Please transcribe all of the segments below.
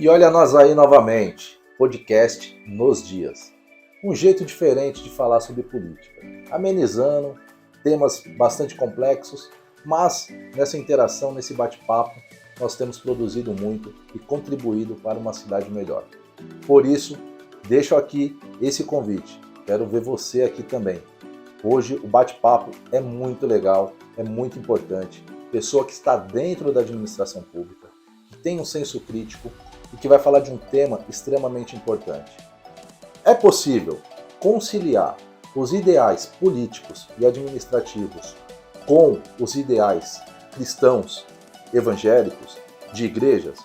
E olha nós aí novamente, podcast Nos Dias. Um jeito diferente de falar sobre política, amenizando temas bastante complexos, mas nessa interação, nesse bate-papo, nós temos produzido muito e contribuído para uma cidade melhor. Por isso, deixo aqui esse convite. Quero ver você aqui também. Hoje o bate-papo é muito legal, é muito importante. Pessoa que está dentro da administração pública, que tem um senso crítico e que vai falar de um tema extremamente importante. É possível conciliar os ideais políticos e administrativos com os ideais cristãos, evangélicos, de igrejas?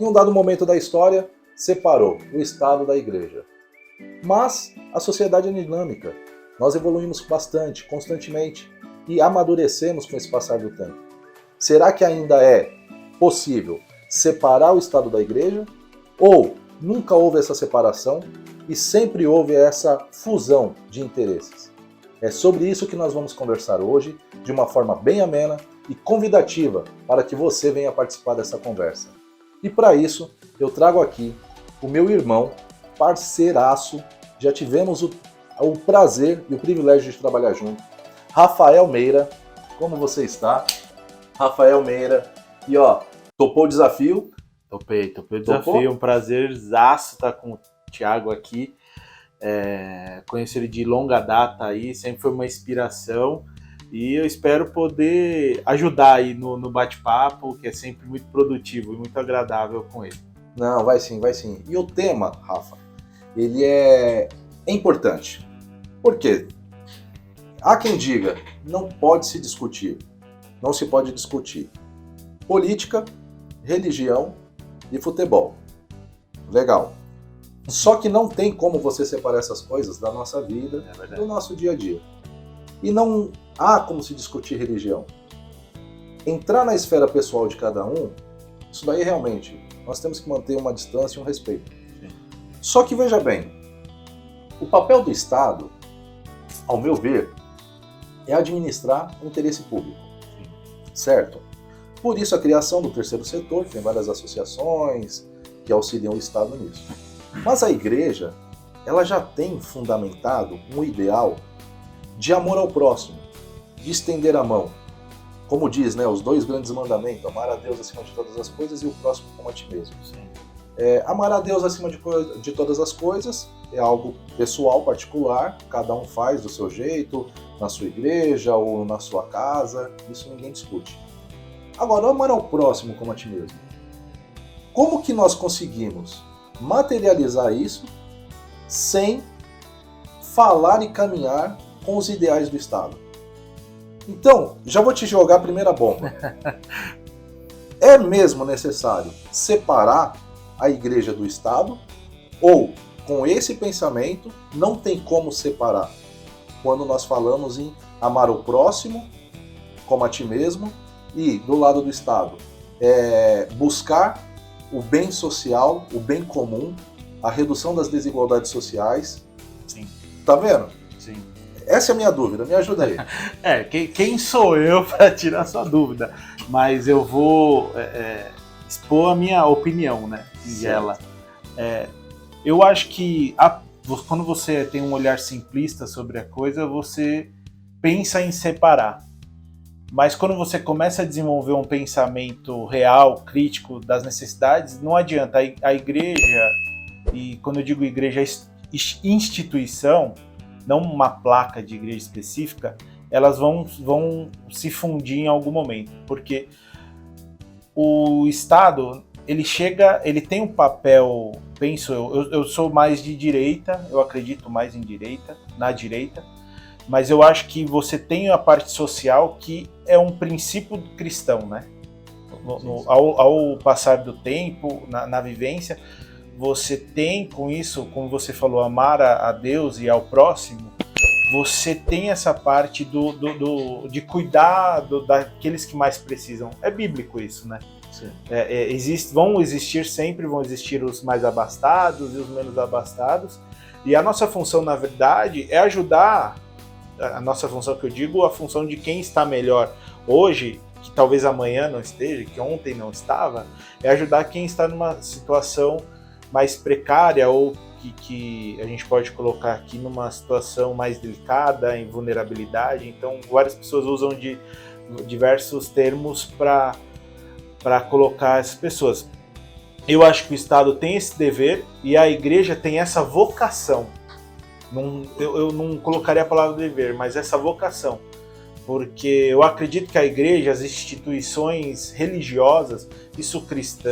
Em um dado momento da história, separou o Estado da Igreja. Mas a sociedade é dinâmica. Nós evoluímos bastante, constantemente, e amadurecemos com esse passar do tempo. Será que ainda é possível separar o Estado da Igreja? Ou nunca houve essa separação e sempre houve essa fusão de interesses? É sobre isso que nós vamos conversar hoje, de uma forma bem amena e convidativa para que você venha participar dessa conversa. E para isso, eu trago aqui o meu irmão, parceiraço, já tivemos o prazer e o privilégio de trabalhar junto, Rafael Meira. Como você está? Rafael Meira. E topou o desafio? Topei o desafio, um prazerzaço estar com o Thiago aqui. Conheço ele de longa data aí, sempre foi uma inspiração e eu espero poder ajudar aí no bate-papo, que é sempre muito produtivo e muito agradável com ele. Não, vai sim, vai sim. E o tema, Rafa, ele é importante. Por quê? Há quem diga, não pode se discutir, não se pode discutir política, religião e futebol. Legal. Só que não tem como você separar essas coisas da nossa vida, do nosso dia a dia. E não há como se discutir religião. Entrar na esfera pessoal de cada um, isso daí realmente, nós temos que manter uma distância e um respeito. Sim. Só que veja bem, o papel do Estado, ao meu ver, é administrar o interesse público. Sim. Certo? Por isso a criação do terceiro setor, tem várias associações que auxiliam o Estado nisso. Mas a igreja, ela já tem fundamentado um ideal de amor ao próximo, de estender a mão. Como diz, os 2 grandes mandamentos, amar a Deus acima de todas as coisas e o próximo como a ti mesmo. Amar a Deus acima de todas as coisas é algo pessoal, particular, cada um faz do seu jeito, na sua igreja ou na sua casa, isso ninguém discute. Agora, amar ao próximo como a ti mesmo. Como que nós conseguimos materializar isso sem falar e caminhar com os ideais do Estado? Então, já vou te jogar a primeira bomba. É mesmo necessário separar a igreja do Estado? Ou, com esse pensamento, não tem como separar? Quando nós falamos em amar o próximo como a ti mesmo e, do lado do Estado, buscar o bem social, o bem comum, a redução das desigualdades sociais. Sim. Tá vendo? Sim. Essa é a minha dúvida, me ajuda aí. Quem sou eu para tirar sua dúvida? Mas eu vou expor a minha opinião, singela. Eu acho que quando você tem um olhar simplista sobre a coisa, você pensa em separar. Mas quando você começa a desenvolver um pensamento real, crítico das necessidades, não adianta. A igreja, e quando eu digo igreja, instituição, não uma placa de igreja específica, elas vão se fundir em algum momento. Porque o Estado, ele tem um papel, penso eu sou mais de direita, eu acredito mais na direita, mas eu acho que você tem a parte social que é um princípio cristão, Ao passar do tempo, na vivência, você tem com isso, como você falou, amar a Deus e ao próximo, você tem essa parte de cuidar daqueles que mais precisam. É bíblico isso, Sim. Vão existir os mais abastados e os menos abastados, e a nossa função, na verdade, é ajudar. A nossa função, que eu digo, a função de quem está melhor hoje, que talvez amanhã não esteja, que ontem não estava, é ajudar quem está numa situação mais precária ou que a gente pode colocar aqui numa situação mais delicada, em vulnerabilidade. Então, várias pessoas usam de diversos termos para colocar essas pessoas. Eu acho que o Estado tem esse dever e a igreja tem essa vocação. Eu não colocaria a palavra dever, mas essa vocação. Porque eu acredito que a igreja, as instituições religiosas, isso cristã,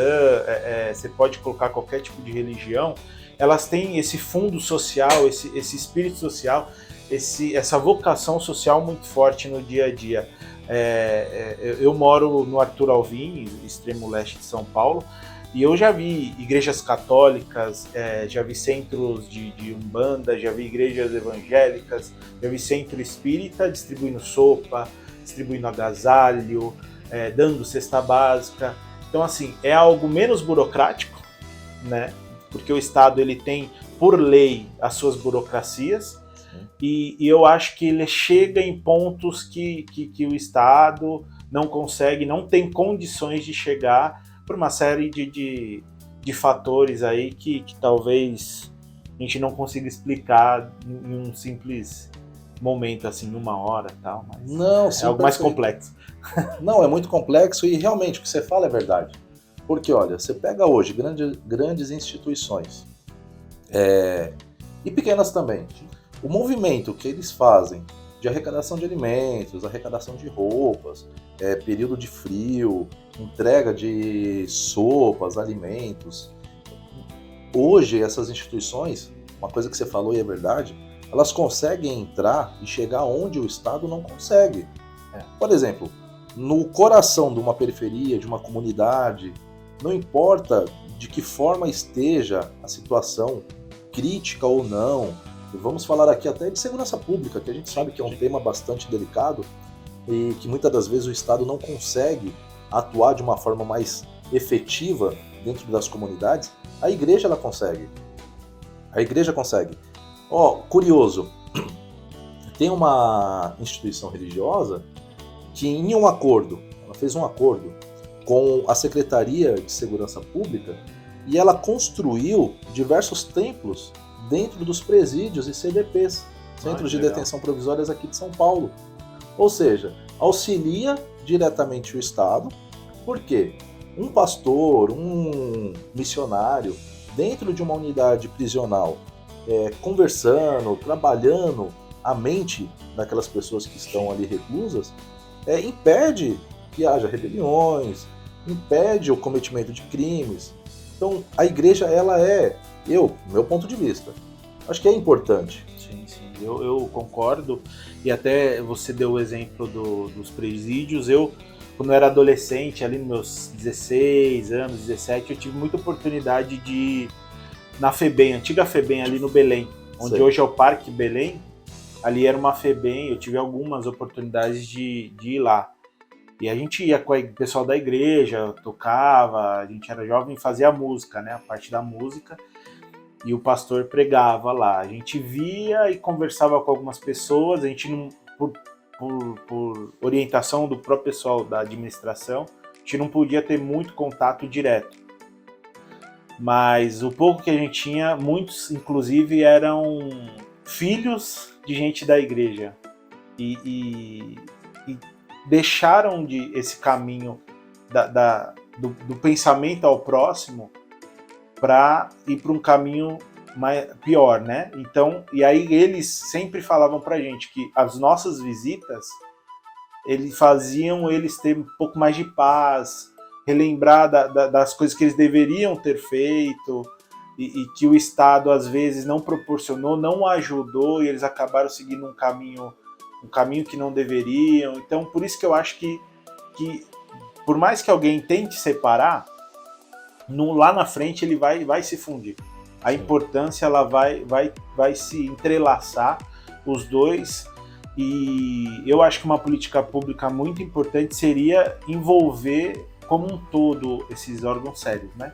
você pode colocar qualquer tipo de religião, elas têm esse fundo social, esse espírito social, essa vocação social muito forte no dia a dia. Eu moro no Arthur Alvim, extremo leste de São Paulo, e eu já vi igrejas católicas, já vi centros de umbanda, já vi igrejas evangélicas, já vi centro espírita distribuindo sopa, distribuindo agasalho, dando cesta básica. Então, assim, é algo menos burocrático, né? Porque o Estado ele tem, por lei, as suas burocracias, e eu acho que ele chega em pontos que o Estado não consegue, não tem condições de chegar, por uma série de fatores aí que talvez a gente não consiga explicar em um simples momento, assim, numa hora e tal, mas não, sim, é algo mais complexo. Não, é muito complexo e realmente o que você fala é verdade. Porque, olha, você pega hoje grandes instituições e pequenas também. O movimento que eles fazem de arrecadação de alimentos, arrecadação de roupas, período de frio, entrega de sopas, alimentos. Hoje, essas instituições, uma coisa que você falou e é verdade, elas conseguem entrar e chegar onde o Estado não consegue. Por exemplo, no coração de uma periferia, de uma comunidade, não importa de que forma esteja a situação, crítica ou não, vamos falar aqui até de segurança pública, que a gente sabe que é um tema bastante delicado e que muitas das vezes o Estado não consegue atuar de uma forma mais efetiva dentro das comunidades, a igreja ela consegue. A igreja consegue. Curioso, tem uma instituição religiosa que em um acordo, ela fez um acordo com a Secretaria de Segurança Pública e ela construiu diversos templos dentro dos presídios e CDPs, Centros de Detenção Provisórias aqui de São Paulo. Ou seja, auxilia diretamente o Estado, porque um pastor, um missionário, dentro de uma unidade prisional, conversando, trabalhando a mente daquelas pessoas que estão ali reclusas, impede que haja rebeliões, impede o cometimento de crimes. Então, a igreja, ela meu ponto de vista, acho que é importante. Sim, eu concordo. E até você deu o exemplo dos presídios. Eu, quando eu era adolescente, ali nos meus 16 anos, 17, eu tive muita oportunidade de ir na FEBEM, antiga FEBEM, ali no Belém, onde Sei. hoje é o Parque Belém. Ali era uma FEBEM, eu tive algumas oportunidades de ir lá. E a gente ia com o pessoal da igreja, tocava, a gente era jovem e fazia música, né? A parte da música. E o pastor pregava lá. A gente via e conversava com algumas pessoas, a gente não, por orientação do próprio pessoal da administração, a gente não podia ter muito contato direto. Mas o pouco que a gente tinha, muitos inclusive eram filhos de gente da igreja. E deixaram esse caminho do pensamento ao próximo para ir para um caminho pior, né? Então, e aí eles sempre falavam pra gente que as nossas visitas faziam eles ter um pouco mais de paz, relembrar das coisas que eles deveriam ter feito e que o Estado às vezes não proporcionou, não ajudou, e eles acabaram seguindo um caminho que não deveriam. Então, por isso que eu acho que por mais que alguém tente separar, lá na frente ele vai se fundir. A importância ela vai se entrelaçar, os dois, e eu acho que uma política pública muito importante seria envolver como um todo esses órgãos sérios, né?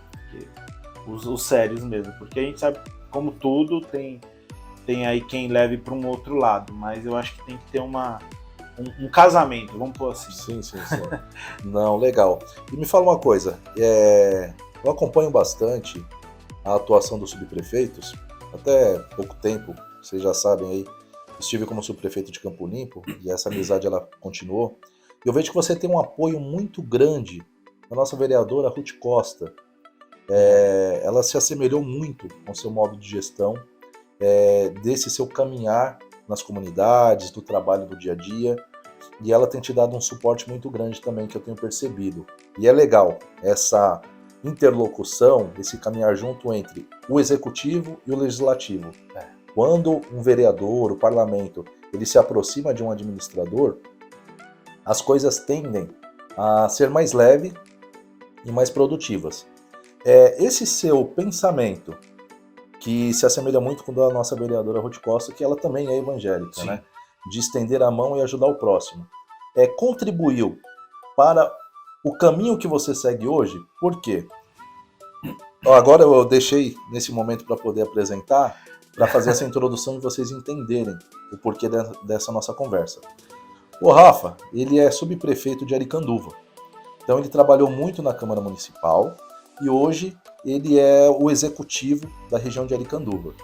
Os sérios mesmo, porque a gente sabe, como tudo, tem aí quem leve para um outro lado, mas eu acho que tem que ter uma um casamento, vamos pôr assim. Sim. Não, legal. E me fala uma coisa, eu acompanho bastante a atuação dos subprefeitos, até pouco tempo, vocês já sabem aí, estive como subprefeito de Campo Limpo, e essa amizade ela continuou. Eu vejo que você tem um apoio muito grande da nossa vereadora Ruth Costa. Ela se assemelhou muito com o seu modo de gestão, desse seu caminhar nas comunidades, do trabalho do dia a dia, e ela tem te dado um suporte muito grande também, que eu tenho percebido. E é legal essa interlocução, esse caminhar junto entre o executivo e o legislativo. Quando um vereador, o parlamento, ele se aproxima de um administrador, as coisas tendem a ser mais leves e mais produtivas. Esse seu pensamento, que se assemelha muito com o da nossa vereadora Ruth Costa, que ela também é evangélica, né? De estender a mão e ajudar o próximo, contribuiu para o caminho que você segue hoje. Por quê? Agora eu deixei nesse momento para poder apresentar, para fazer essa introdução e vocês entenderem o porquê dessa nossa conversa. O Rafa, ele é subprefeito de Aricanduva, então ele trabalhou muito na Câmara Municipal e hoje ele é o executivo da região de Aricanduva.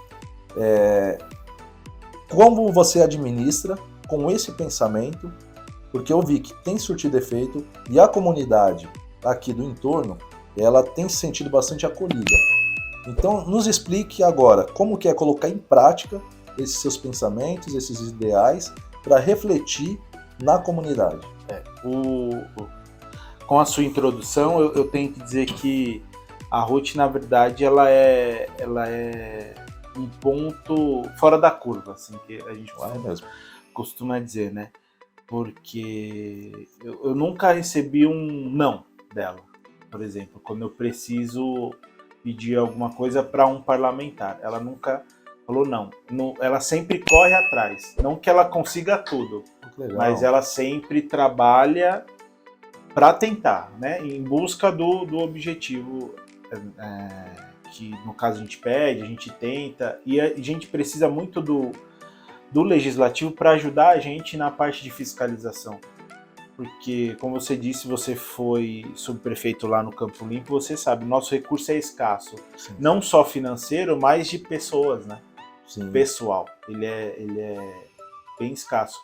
Como você administra com esse pensamento, porque eu vi que tem surtido efeito e a comunidade aqui do entorno, ela tem se sentido bastante acolhida. Então, nos explique agora como que é colocar em prática esses seus pensamentos, esses ideais, para refletir na comunidade. Com a sua introdução, eu tenho que dizer que a Ruth, na verdade, ela é um ponto fora da curva, assim, que a gente costuma dizer, né? Porque eu nunca recebi um não dela, por exemplo, quando eu preciso pedir alguma coisa para um parlamentar. Ela nunca falou não. Ela sempre corre atrás. Não que ela consiga tudo, mas ela sempre trabalha para tentar, né? Em busca do objetivo que, no caso, a gente pede, a gente tenta, e a gente precisa muito do legislativo para ajudar a gente na parte de fiscalização. Porque, como você disse, você foi subprefeito lá no Campo Limpo, você sabe, nosso recurso é escasso. Sim. Não só financeiro, mas de pessoas, né? Sim. Pessoal. Ele é bem escasso.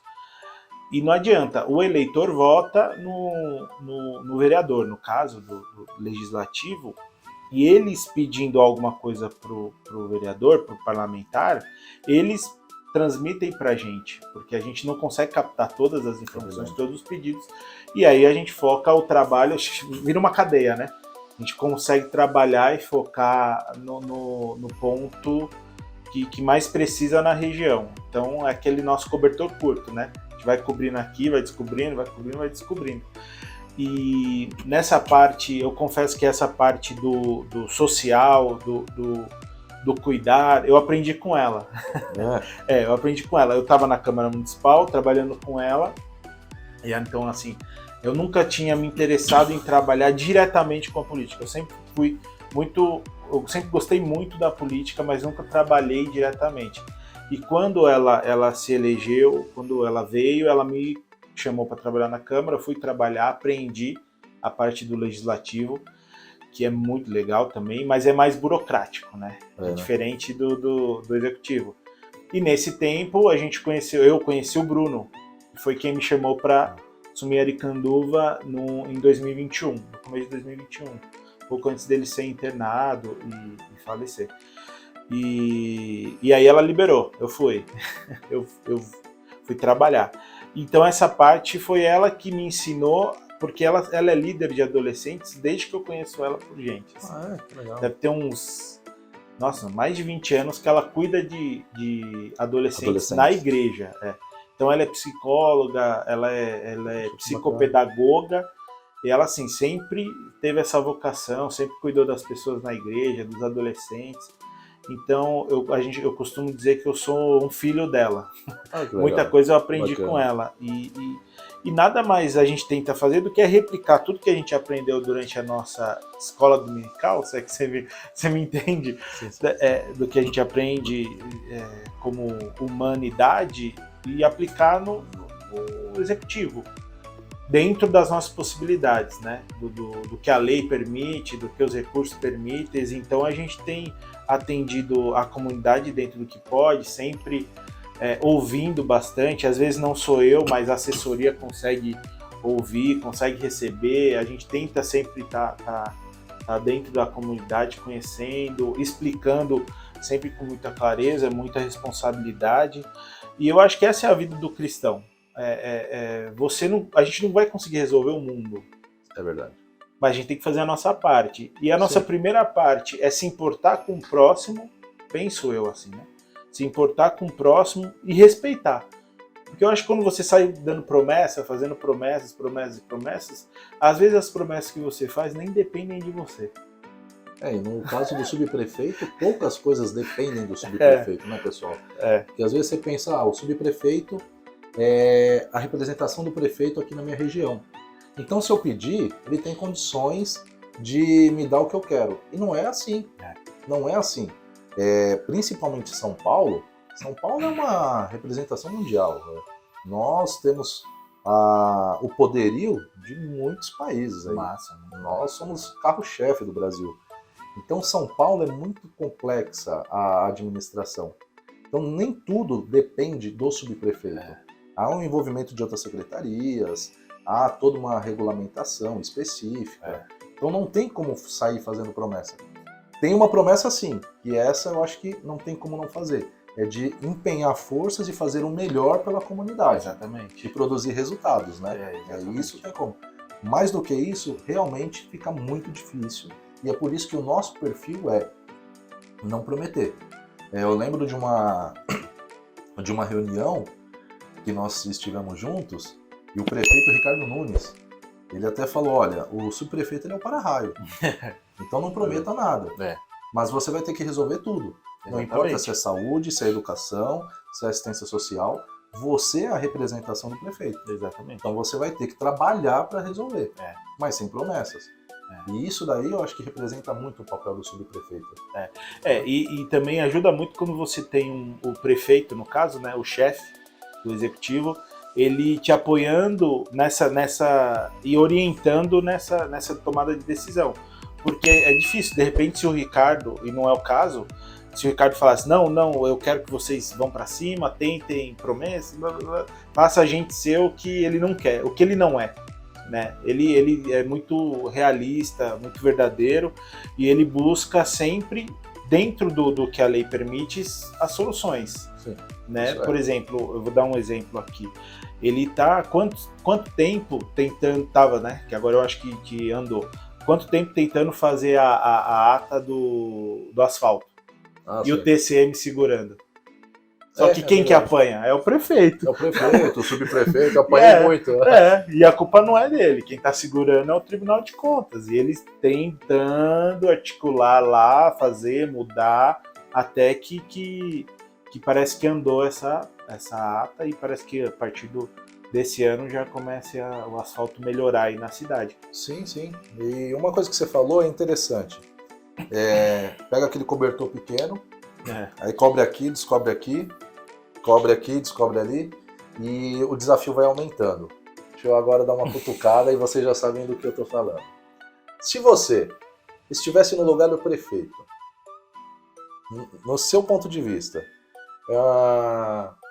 E não adianta, o eleitor vota no vereador, no caso do legislativo, e eles pedindo alguma coisa pro vereador, pro parlamentar, eles transmitem pra gente, porque a gente não consegue captar todas as informações, todos os pedidos, e aí a gente foca o trabalho, vira uma cadeia, né? A gente consegue trabalhar e focar no ponto que mais precisa na região. Então é aquele nosso cobertor curto, né? A gente vai cobrindo aqui, vai descobrindo, vai descobrindo. E nessa parte, eu confesso que essa parte do social, do cuidar, eu aprendi com ela. Eu aprendi com ela. Eu estava na Câmara Municipal, trabalhando com ela, e então, assim, eu nunca tinha me interessado em trabalhar diretamente com a política. Eu sempre gostei muito da política, mas nunca trabalhei diretamente. E quando ela se elegeu, quando ela veio, ela me chamou para trabalhar na Câmara, eu fui trabalhar, aprendi a parte do legislativo, que é muito legal também, mas é mais burocrático, né? É diferente do executivo. E nesse tempo eu conheci o Bruno, que foi quem me chamou para assumir Aricanduva em 2021, no começo de 2021, pouco antes dele ser internado e falecer. E aí ela liberou, eu fui trabalhar. Então essa parte foi ela que me ensinou, porque ela é líder de adolescentes desde que eu conheço ela por gente. Assim. Que legal. Deve ter mais de 20 anos que ela cuida de adolescentes na igreja. Então ela é psicóloga, ela é psicopedagoga, e ela assim, sempre teve essa vocação, sempre cuidou das pessoas na igreja, dos adolescentes. Então, eu costumo dizer que eu sou um filho dela. Muita coisa eu aprendi com ela. E nada mais a gente tenta fazer do que replicar tudo que a gente aprendeu durante a nossa escola dominical, se é que você me entende, sim. Do que a gente aprende como humanidade e aplicar o executivo, dentro das nossas possibilidades, né? Do que a lei permite, do que os recursos permitem. Então a gente tem atendido a comunidade dentro do que pode, sempre ouvindo bastante. Às vezes não sou eu, mas a assessoria consegue ouvir, consegue receber. A gente tenta sempre estar dentro da comunidade, conhecendo, explicando sempre com muita clareza, muita responsabilidade. E eu acho que essa é a vida do cristão. A gente não vai conseguir resolver o mundo. É verdade. Mas a gente tem que fazer a nossa parte. E a nossa primeira parte é se importar com o próximo, penso eu assim, né? Se importar com o próximo e respeitar. Porque eu acho que quando você sai dando promessa, fazendo promessas, às vezes as promessas que você faz nem dependem de você. E no caso do subprefeito, poucas coisas dependem do subprefeito, né, pessoal? Porque às vezes você pensa, o subprefeito é a representação do prefeito aqui na minha região. Então, se eu pedir, ele tem condições de me dar o que eu quero. E não é assim. Não é assim. Principalmente São Paulo é uma representação mundial. Né? Nós temos o poderio de muitos países. Aí. Massa. Nós somos carro-chefe do Brasil. Então, São Paulo é muito complexa a administração. Então, nem tudo depende do subprefeito. Há um envolvimento de outras secretarias, há toda uma regulamentação específica. Então, não tem como sair fazendo promessa. Tem uma promessa, sim, e essa eu acho que não tem como não fazer. É de empenhar forças e fazer o melhor pela comunidade. Exatamente. E produzir resultados, né? Isso tem como. Mais do que isso, realmente fica muito difícil. E é por isso que o nosso perfil é não prometer. Eu lembro de uma reunião que nós estivemos juntos e o prefeito Ricardo Nunes, ele até falou, olha, o subprefeito ele é o para-raio, então não prometa nada, mas você vai ter que resolver tudo. Não importa se é saúde, se é educação, se é assistência social, você é a representação do prefeito. Exatamente. Então você vai ter que trabalhar para resolver, mas sem promessas. E isso daí eu acho que representa muito o papel do subprefeito. E também ajuda muito quando você tem o prefeito, no caso, né, o chefe do executivo, ele te apoiando e orientando nessa tomada de decisão. Porque é difícil, de repente, se o Ricardo, e não é o caso, se o Ricardo falasse, não, eu quero que vocês vão para cima, tentem promessas, blá, blá, blá, faça a gente ser o que ele não quer, o que ele não é. Né? Ele é muito realista, muito verdadeiro, e ele busca sempre, dentro do que a lei permite, as soluções. Sim, né? Por exemplo, eu vou dar um exemplo aqui. Ele está quanto tempo tentando, né? Que agora eu acho que andou, quanto tempo tentando fazer a ata do asfalto, e o TCM segurando. Só que quem que apanha? É o prefeito. É o prefeito, o subprefeito, apanha muito. E a culpa não é dele. Quem está segurando é o Tribunal de Contas. E eles tentando articular lá, fazer, mudar, até que parece que andou essa ata e parece que a partir desse ano já comece o asfalto melhorar aí na cidade. Sim. E uma coisa que você falou é interessante. Pega aquele cobertor pequeno, aí cobre aqui, descobre ali, e o desafio vai aumentando. Deixa eu agora dar uma cutucada e vocês já sabem do que eu estou falando. Se você estivesse no lugar do prefeito, no seu ponto de vista,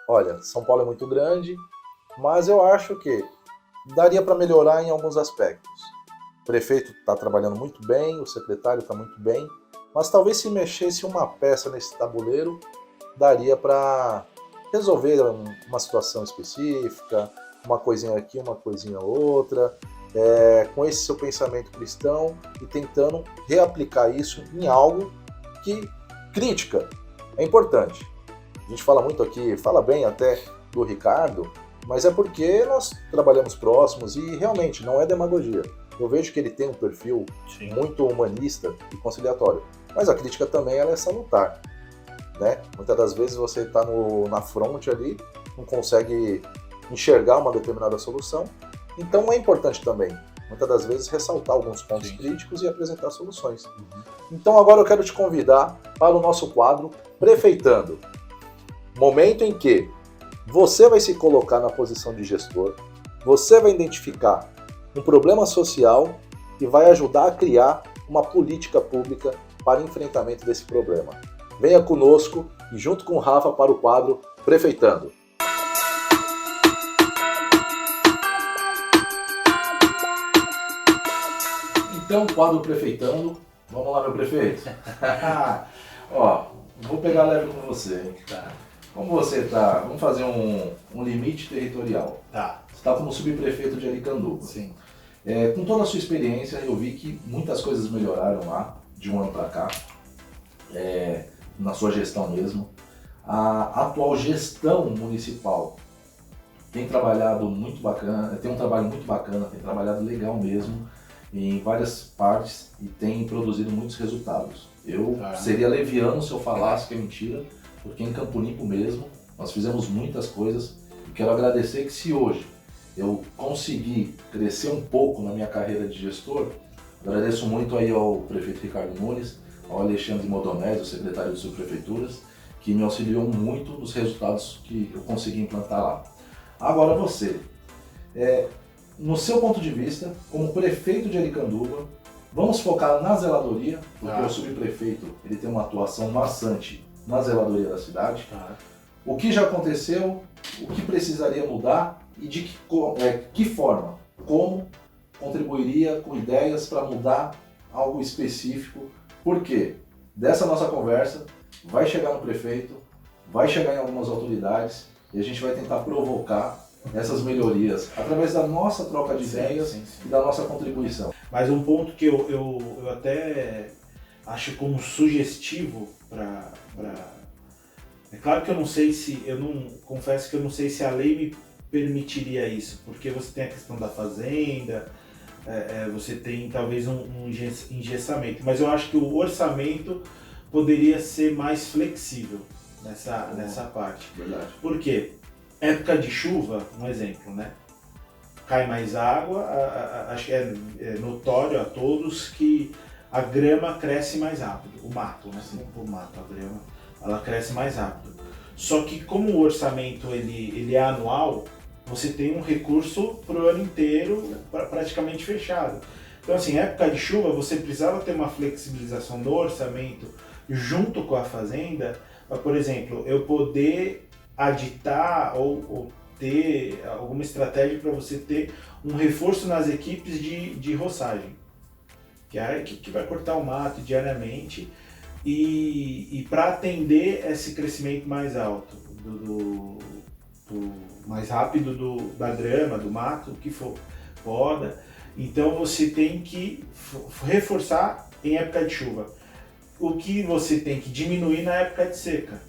olha, São Paulo é muito grande, mas eu acho que daria para melhorar em alguns aspectos. O prefeito está trabalhando muito bem, o secretário está muito bem, mas talvez se mexesse uma peça nesse tabuleiro, daria para resolver uma situação específica, uma coisinha aqui, uma coisinha outra, com esse seu pensamento cristão e tentando reaplicar isso em algo que crítica é importante. A gente fala muito aqui, fala bem até do Ricardo, mas é porque nós trabalhamos próximos e realmente não é demagogia. Eu vejo que ele tem um perfil muito humanista e conciliatório, mas a crítica também ela é salutar. Né? Muitas das vezes você está na fronte ali, não consegue enxergar uma determinada solução, então é importante também, muitas das vezes, ressaltar alguns pontos críticos e apresentar soluções. Então agora eu quero te convidar para o nosso quadro Prefeitando. Momento em que Você vai se colocar na posição de gestor, você vai identificar um problema social e vai ajudar a criar uma política pública para enfrentamento desse problema. Venha conosco e junto com o Rafa para o quadro Prefeitando. Então, quadro Prefeitando. Vamos lá, meu prefeito. Ó, vou pegar leve com você, hein? Tá. Como você tá, vamos fazer um limite territorial. Tá. Você está como subprefeito de Aricanduva. Sim. Com toda a sua experiência, eu vi que muitas coisas melhoraram lá, de um ano para cá, na sua gestão mesmo. A atual gestão municipal tem trabalhado muito bacana, tem um trabalho muito bacana, tem trabalhado legal mesmo em várias partes e tem produzido muitos resultados. Eu seria leviano se eu falasse que é mentira, porque em Campo Limpo mesmo nós fizemos muitas coisas e quero agradecer que se hoje eu consegui crescer um pouco na minha carreira de gestor, agradeço muito aí ao prefeito Ricardo Nunes, ao Alexandre Modonés, o secretário de subprefeituras, que me auxiliou muito nos resultados que eu consegui implantar lá. Agora você, no seu ponto de vista, como prefeito de Aricanduva, vamos focar na zeladoria, porque o subprefeito ele tem uma atuação maçante na zeladoria da cidade. O que já aconteceu, o que precisaria mudar e de que forma, como contribuiria com ideias para mudar algo específico, porque dessa nossa conversa vai chegar no prefeito, vai chegar em algumas autoridades e a gente vai tentar provocar essas melhorias através da nossa troca de ideias e da nossa contribuição. Mas um ponto que eu até acho como sugestivo para... É claro que eu não sei se, confesso que eu não sei se a lei me permitiria isso, porque você tem a questão da fazenda, você tem talvez um engessamento, mas eu acho que o orçamento poderia ser mais flexível nessa parte. Verdade. Por quê? Época de chuva, um exemplo, né? Cai mais água, acho que é notório a todos que a grama cresce mais rápido, o mato, né? O mato, a grama, ela cresce mais rápido. Só que como o orçamento ele é anual, você tem um recurso para o ano inteiro praticamente fechado. Então assim, época de chuva você precisava ter uma flexibilização no orçamento junto com a fazenda, para, por exemplo, eu poder aditar ou ter alguma estratégia para você ter um reforço nas equipes de roçagem, que é a equipe que vai cortar o mato diariamente e para atender esse crescimento mais alto, mais rápido da grama, do mato, o que for, poda. Então você tem que reforçar em época de chuva. O que você tem que diminuir na época de seca,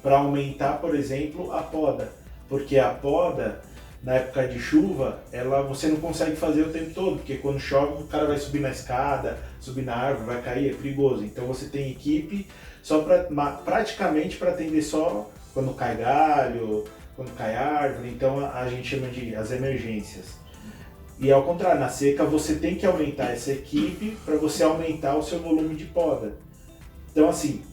para aumentar, por exemplo, a poda. Porque a poda, na época de chuva, você não consegue fazer o tempo todo, porque quando chove o cara vai subir na escada, subir na árvore, vai cair, é perigoso. Então você tem equipe só praticamente para atender só quando cai galho, quando cai árvore, então a gente chama de as emergências. E ao contrário, na seca você tem que aumentar essa equipe para você aumentar o seu volume de poda. Então assim,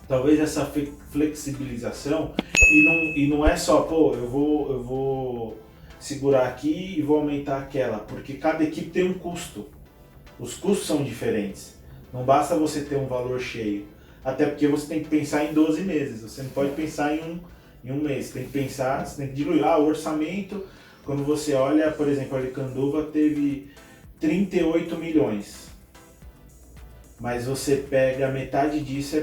talvez essa flexibilização, e não é só, eu vou segurar aqui e vou aumentar aquela, porque cada equipe tem um custo. Os custos são diferentes. Não basta você ter um valor cheio, até porque você tem que pensar em 12 meses, você não pode pensar em um mês, você tem que diluir. O orçamento, quando você olha, por exemplo, a Aricanduva teve 38 milhões. Mas você pega metade disso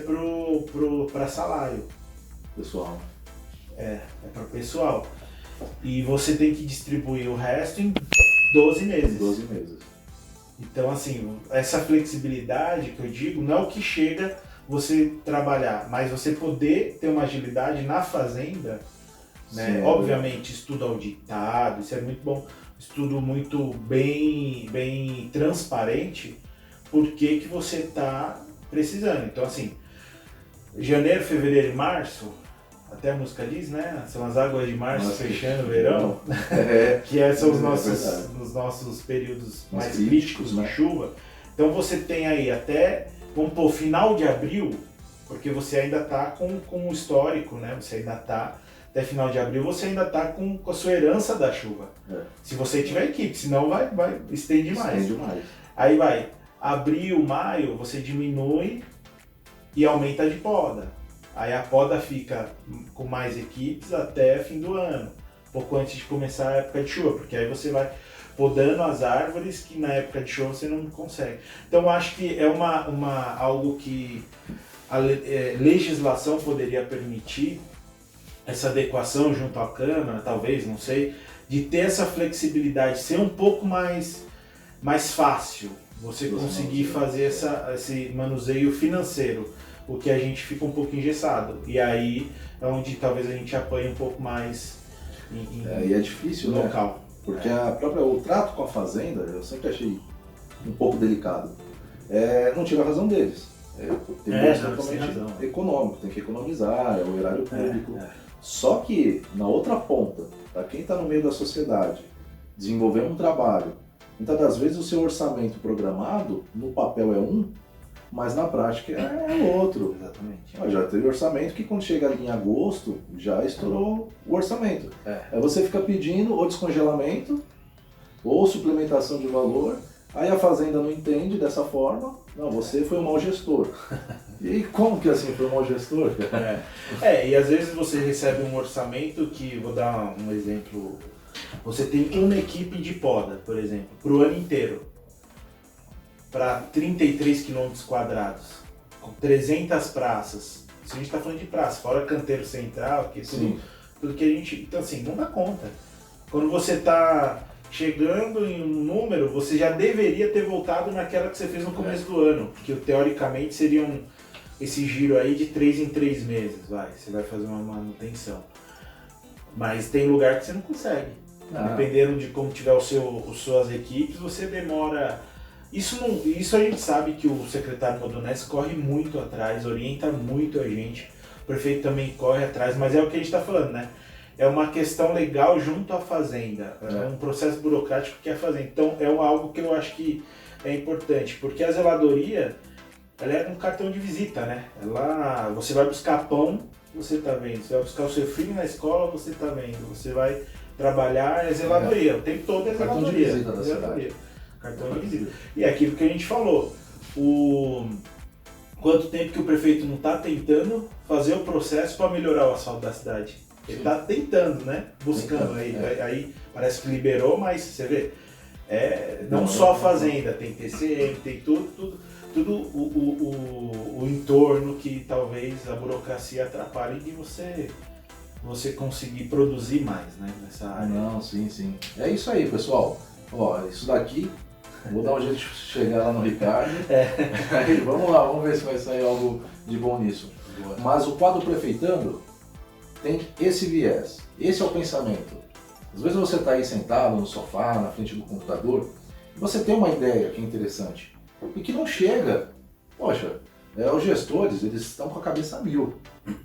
para salário. Pessoal. É para o pessoal. E você tem que distribuir o resto em 12 meses. 12 meses. Então, assim, essa flexibilidade que eu digo não é o que chega você trabalhar, mas você poder ter uma agilidade na fazenda, né? Obviamente, estudo auditado, isso é muito bom, estudo muito bem transparente, por que você está precisando. Então, assim, janeiro, fevereiro e março, até a música diz, né? São as águas de março fechando o verão, que são os nossos períodos mais críticos de chuva. Então você tem aí até, vamos pôr, final de abril, porque você ainda está com o histórico, né? Você ainda está até final de abril você ainda está com a sua herança da chuva. Se você tiver equipe, senão vai estende mais. Estende mais. Aí vai, abril, maio, você diminui e aumenta de poda. Aí a poda fica com mais equipes até fim do ano, pouco antes de começar a época de chuva, porque aí você vai podando as árvores que na época de chuva você não consegue. Então eu acho que é algo que a legislação poderia permitir, essa adequação junto à Câmara, talvez, não sei, de ter essa flexibilidade, ser um pouco mais fácil você conseguir fazer esse manuseio financeiro, o que a gente fica um pouco engessado. E aí é onde talvez a gente apanhe um pouco mais e é difícil, no local. Porque o trato com a fazenda, eu sempre achei um pouco delicado. Não tira a razão deles. Totalmente econômico, tem que economizar, é o erário público. Só que, na outra ponta, para quem está no meio da sociedade, desenvolvendo um trabalho, muitas das vezes o seu orçamento programado, no papel é um, mas na prática é outro. Exatamente. Já teve orçamento que quando chega ali em agosto, já estourou o orçamento. Aí você fica pedindo ou descongelamento, ou suplementação de valor, aí a fazenda não entende dessa forma, não, você foi um mau gestor. E como que assim foi um mau gestor? E às vezes você recebe um orçamento que, vou dar um exemplo, você tem uma equipe de poda, por exemplo, para o ano inteiro, para 33 km quadrados, com 300 praças. Se a gente está falando de praça, fora canteiro central, tudo que a gente... Então assim, não dá conta. Quando você está chegando em um número, você já deveria ter voltado naquela que você fez no começo do ano, que teoricamente seria esse giro aí de 3 em 3 meses, você vai fazer uma manutenção. Mas tem lugar que você não consegue. Dependendo de como tiver as suas equipes, você demora... Isso a gente sabe que o secretário Modonese corre muito atrás, orienta muito a gente, o prefeito também corre atrás, mas é o que a gente está falando, né? É uma questão legal junto à fazenda, é um processo burocrático que é a fazenda. Então é algo que eu acho que é importante, porque a zeladoria, ela é um cartão de visita, né? Você vai buscar pão, você está vendo, você vai buscar o seu filho na escola, você está vendo, você vai trabalhar, é zeladoria, o tempo todo é zeladoria. Cartão de visita da cidade. Cartão de visita. E é aquilo que a gente falou, quanto tempo que o prefeito não está tentando fazer o processo para melhorar o asfalto da cidade? Ele está tentando, né? Buscando aí parece que liberou, mas você vê, não só a fazenda, tem TCM, tem tudo o entorno que talvez a burocracia atrapalhe de você conseguir produzir mais, né, nessa área. Não, sim. É isso aí, pessoal. Isso daqui, vou dar um jeito de chegar lá no Ricardo. Aí, vamos lá, vamos ver se vai sair algo de bom nisso. Mas o quadro Prefeitando tem esse viés, esse é o pensamento. Às vezes você está aí sentado no sofá, na frente do computador, e você tem uma ideia que é interessante, e que não chega. Poxa, os gestores, eles estão com a cabeça a mil.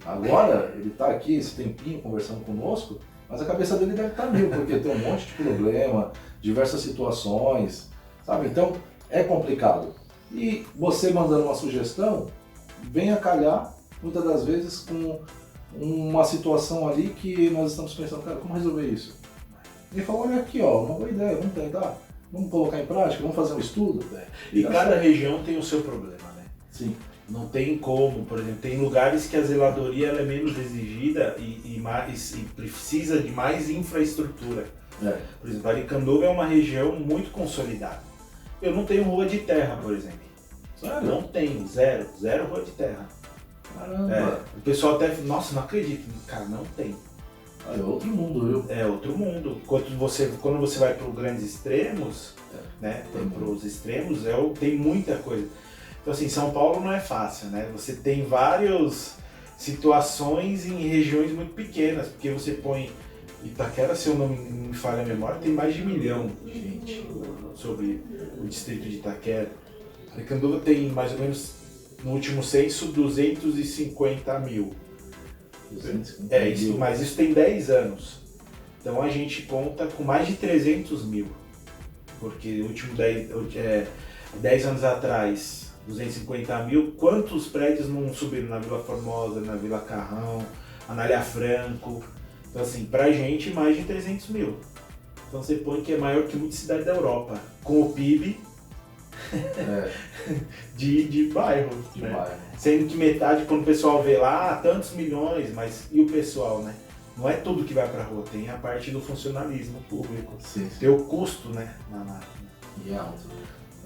Agora, ele está aqui esse tempinho conversando conosco, mas a cabeça dele deve estar mil, porque tem um monte de problema, diversas situações, sabe? Então, é complicado. E você mandando uma sugestão, vem a calhar, muitas das vezes, com uma situação ali que nós estamos pensando, cara, como resolver isso? Ele falou, olha aqui, uma boa ideia, vamos tentar, vamos colocar em prática, vamos fazer um estudo. E cada região tem o seu problema, né? Sim. Não tem como, por exemplo, tem lugares que a zeladoria ela é menos exigida e precisa de mais infraestrutura. Por exemplo, Aricanduva é uma região muito consolidada. Eu não tenho rua de terra, por exemplo. Sério? Não tenho, zero rua de terra. Caramba! O pessoal até, nossa, não acredito. Cara, não tem. É outro mundo, viu? É outro mundo. Quando você vai para os grandes extremos, né? Para os extremos, tem muita coisa. Então assim, São Paulo não é fácil, né? Você tem várias situações em regiões muito pequenas, porque você põe Itaquera, se eu não me falha a memória, tem mais de 1 milhão de gente sobre o distrito de Itaquera. Aricanduva tem mais ou menos, no último censo, 250 mil. 250 mil. Mas isso tem 10 anos. Então a gente conta com mais de 300 mil. Porque o último 10 anos atrás, 250 mil, quantos prédios não subiram na Vila Formosa, na Vila Carrão, Anália Franco? Então assim, pra gente mais de 300 mil. Então você põe que é maior que muita cidade da Europa, com o PIB de bairro, De né? bairro. Sendo que metade, quando o pessoal vê lá, tantos milhões, mas e o pessoal, né? Não é tudo que vai pra rua, tem a parte do funcionalismo público. Sim. Tem o custo, né, na máquina. E é alto.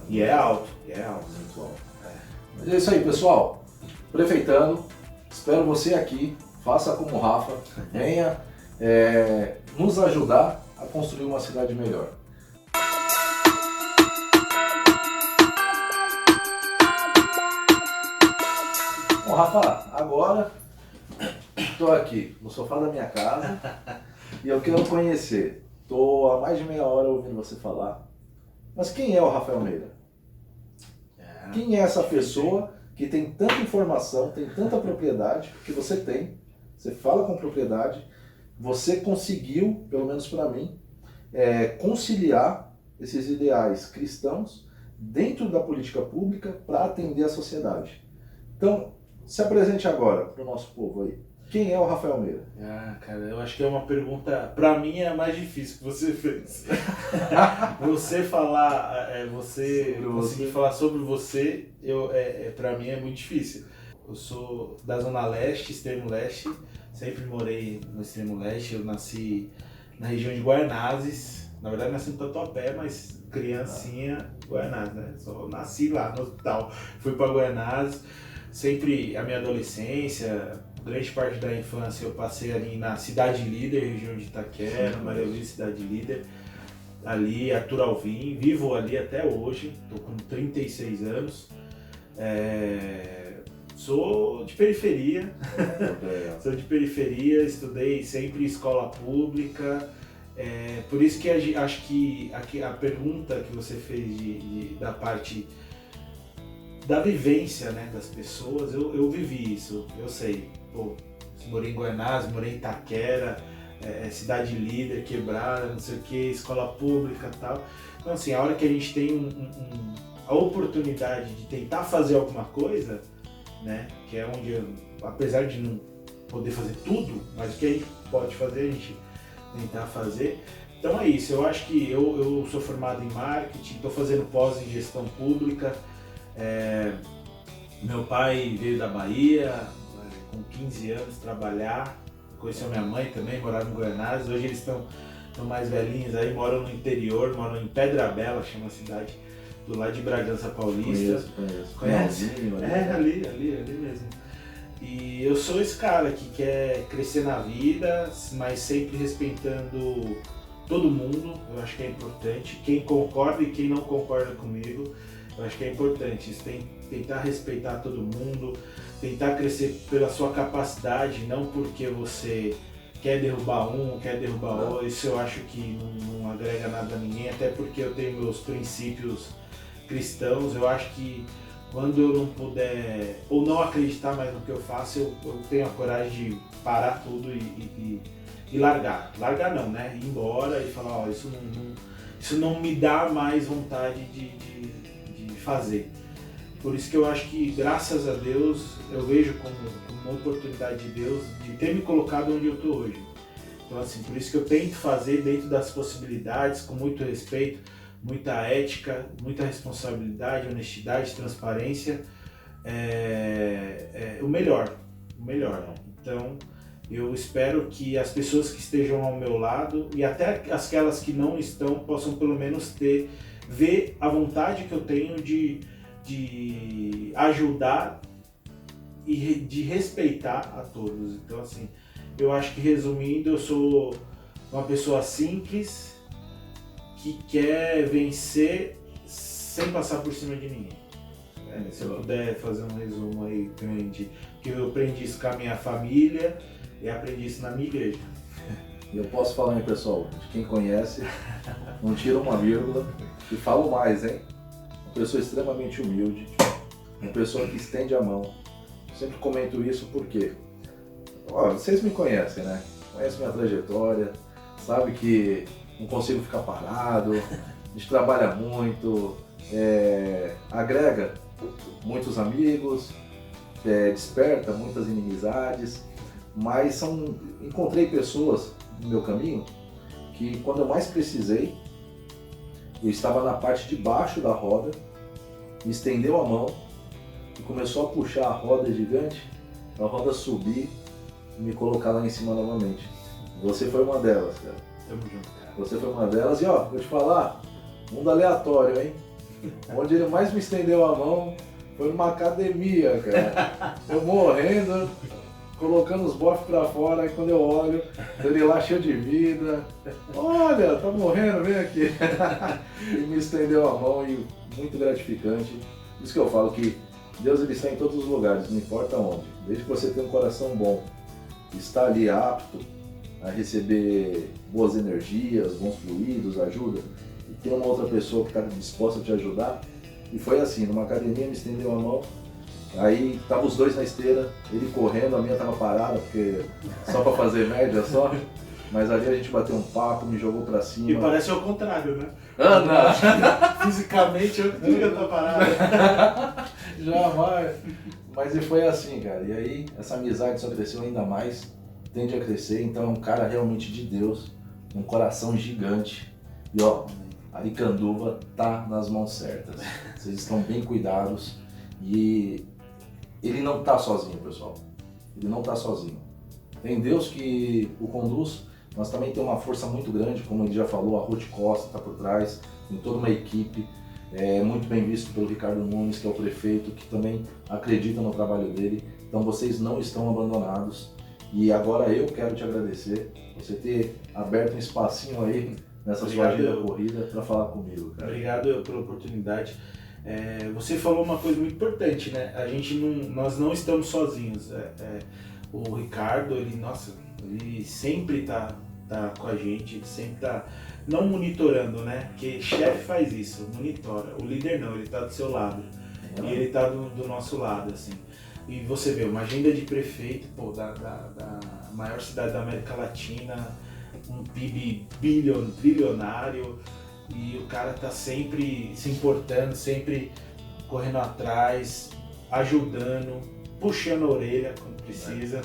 E é alto, Muito alto. Mas é isso aí, pessoal. Prefeitando, espero você aqui. Faça como o Rafa. Venha nos ajudar a construir uma cidade melhor. Bom, Rafa, agora estou aqui no sofá da minha casa e eu quero conhecer. Estou há mais de meia hora ouvindo você falar. Mas quem é o Rafael Meira? Quem é essa pessoa que tem tanta informação, tem tanta propriedade que você tem? Você fala com propriedade. Você conseguiu, pelo menos para mim, conciliar esses ideais cristãos dentro da política pública para atender a sociedade. Então, se apresente agora para o nosso povo aí. Quem é o Rafael Meira? Cara, eu acho que é uma pergunta, pra mim é a mais difícil que você fez. Você falar, você Sobre conseguir você. falar sobre você, pra mim é muito difícil. Eu sou da Zona Leste, Extremo Leste, sempre morei no Extremo Leste, eu nasci na região de Guaianazes, na verdade nasci no Tatuapé, mas criancinha, Guaianazes, né? Só nasci lá no hospital, fui pra Guaianazes, sempre a minha adolescência, grande parte da infância eu passei ali na Cidade Líder, região de Itaquera, Maria Luísa, Cidade Líder, ali, Arthur Alvim, vivo ali até hoje, estou com 36 anos, sou de periferia, estudei sempre em escola pública, por isso que acho que a pergunta que você fez da parte da vivência, né, das pessoas, eu vivi isso, eu sei. Pô, morei em Guaianazes, morei em Itaquera, Cidade Líder, Quebrada, não sei o que, escola pública e tal. Então assim, a hora que a gente tem a oportunidade de tentar fazer alguma coisa, né, que é onde, apesar de não poder fazer tudo, mas o que a gente pode fazer, a gente tentar fazer. Então é isso, eu acho que eu sou formado em marketing, estou fazendo pós em gestão pública. Meu pai veio da Bahia, com 15 anos, trabalhar, conheceu minha mãe também, morava em Guaianazes, hoje eles estão mais velhinhos aí, moram no interior, moram em Pedra Bela, chama a cidade, do lado de Bragança Paulista. Conheço. Conhece? Ali mesmo. E eu sou esse cara que quer crescer na vida, mas sempre respeitando todo mundo, eu acho que é importante, quem concorda e quem não concorda comigo, eu acho que é importante isso, tentar respeitar todo mundo, tentar crescer pela sua capacidade, não porque você quer derrubar um, quer derrubar outro, isso eu acho que não agrega nada a ninguém, até porque eu tenho meus princípios cristãos, eu acho que quando eu não puder, ou não acreditar mais no que eu faço, eu tenho a coragem de parar tudo e largar. Largar não, né? Ir embora e falar, ó, isso não me dá mais vontade de fazer. Por isso que eu acho que, graças a Deus, eu vejo como uma oportunidade de Deus de ter me colocado onde eu estou hoje. Então, assim, por isso que eu tento fazer dentro das possibilidades, com muito respeito, muita ética, muita responsabilidade, honestidade, transparência, o melhor. Então, eu espero que as pessoas que estejam ao meu lado, e até aquelas que não estão, possam pelo menos ver a vontade que eu tenho de ajudar e de respeitar a todos. Então, assim, eu acho que, resumindo, eu sou uma pessoa simples que quer vencer sem passar por cima de ninguém. Se eu puder fazer um resumo aí grande, que eu aprendi isso com a minha família e aprendi isso na minha igreja. E eu posso falar, hein, pessoal, de quem conhece, não tira uma vírgula, e falo mais, hein? Uma pessoa extremamente humilde, uma pessoa que estende a mão. Eu sempre comento isso porque, vocês me conhecem, né? Conhecem minha trajetória, sabe que não consigo ficar parado, a gente trabalha muito, agrega muitos amigos, desperta muitas inimizades, Mas encontrei pessoas no meu caminho que quando eu mais precisei, eu estava na parte de baixo da roda, me estendeu a mão e começou a puxar a roda gigante, a roda subir e me colocar lá em cima novamente. Você foi uma delas, cara. Tamo junto, cara. Você foi uma delas e ó, vou te falar, mundo aleatório, hein? Onde ele mais me estendeu a mão foi numa academia, cara. Eu morrendo, colocando os bofs pra fora, e quando eu olho, ele lá cheio de vida. Olha, tá morrendo, vem aqui. E me estendeu a mão e muito gratificante. Por isso que eu falo que Deus ele está em todos os lugares, não importa onde. Desde que você tenha um coração bom, está ali apto a receber boas energias, bons fluidos, ajuda, e tem uma outra pessoa que está disposta a te ajudar. E foi assim, numa academia me estendeu a mão, aí tava os dois na esteira, ele correndo, a minha tava parada, porque só para fazer média só, mas ali a gente bateu um papo, me jogou para cima. E parece ao contrário, né? Ana! Fisicamente eu nunca tô parado. Jamais! Mas e foi assim, cara, e aí essa amizade só cresceu ainda mais, tende a crescer, então é um cara realmente de Deus, um coração gigante, e ó, Aricanduva tá nas mãos certas, vocês estão bem cuidados, e ele não tá sozinho, pessoal, ele não tá sozinho, tem Deus que o conduz, mas também tem uma força muito grande, como ele já falou, a Ruth Costa tá por trás, tem toda uma equipe, muito bem visto pelo Ricardo Nunes, que é o prefeito, que também acredita no trabalho dele, então vocês não estão abandonados. E agora eu quero te agradecer, você ter aberto um espacinho aí nessa sua agenda corrida para falar comigo, cara. Obrigado pela oportunidade. Você falou uma coisa muito importante, né? Nós não estamos sozinhos. O Ricardo, ele sempre tá com a gente, ele sempre tá não monitorando, né? Porque chefe faz isso, monitora. O líder não, ele tá do seu lado. E ele tá do nosso lado, assim. E você vê, uma agenda de prefeito, pô, da maior cidade da América Latina, um PIB trilionário, e o cara tá sempre se importando, sempre correndo atrás, ajudando, puxando a orelha quando precisa,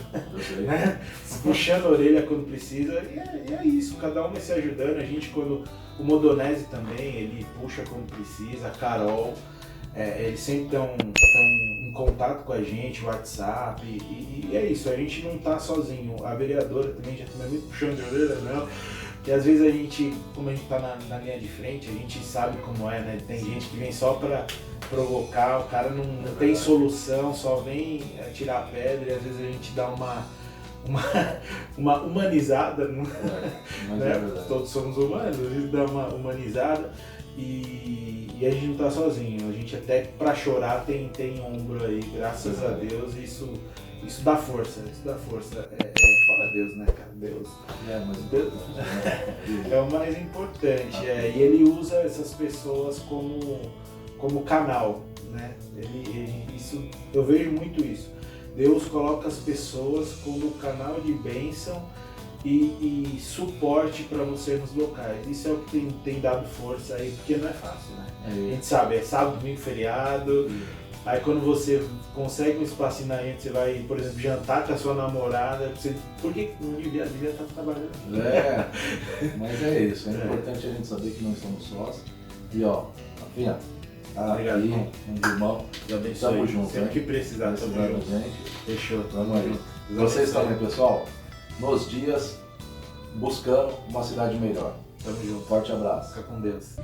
né? Puxando a orelha quando precisa, e é isso, cada um vai se ajudando. A gente, quando o Modonese também, ele puxa quando precisa, a Carol, eles sempre estão em contato com a gente, WhatsApp, e é isso, a gente não tá sozinho. A vereadora também já tá muito puxando de orelha, não. Que às vezes a gente, como a gente tá na linha de frente, a gente sabe como é, né? Tem gente que vem só pra provocar, o cara não tem solução, só vem tirar pedra, e às vezes a gente dá uma humanizada, né? Todos somos humanos, a gente dá uma humanizada e a gente não tá sozinho, a gente até pra chorar tem ombro aí, graças a Deus, isso dá força, fora Deus, né, cara? Deus. Mas Deus é o mais importante, e ele usa essas pessoas como canal, né? Isso, eu vejo muito isso. Deus coloca as pessoas como canal de bênção e suporte para você nos locais. Isso é o que tem dado força aí, porque não é fácil, né? A gente sabe, é sábado, domingo, feriado. Aí quando você consegue um espacinho na gente, você vai, por exemplo, jantar com a sua namorada, por que não devia estar trabalhando? Mas é isso, é importante a gente saber que não estamos sós. E ó, Rafinha, obrigado, aí, um irmão, tamo junto, sempre que precisar, gente. Fechou, tamo aí. Vocês também, pessoal, nos dias, buscando uma cidade melhor. Tamo junto. Forte abraço. Fica com Deus.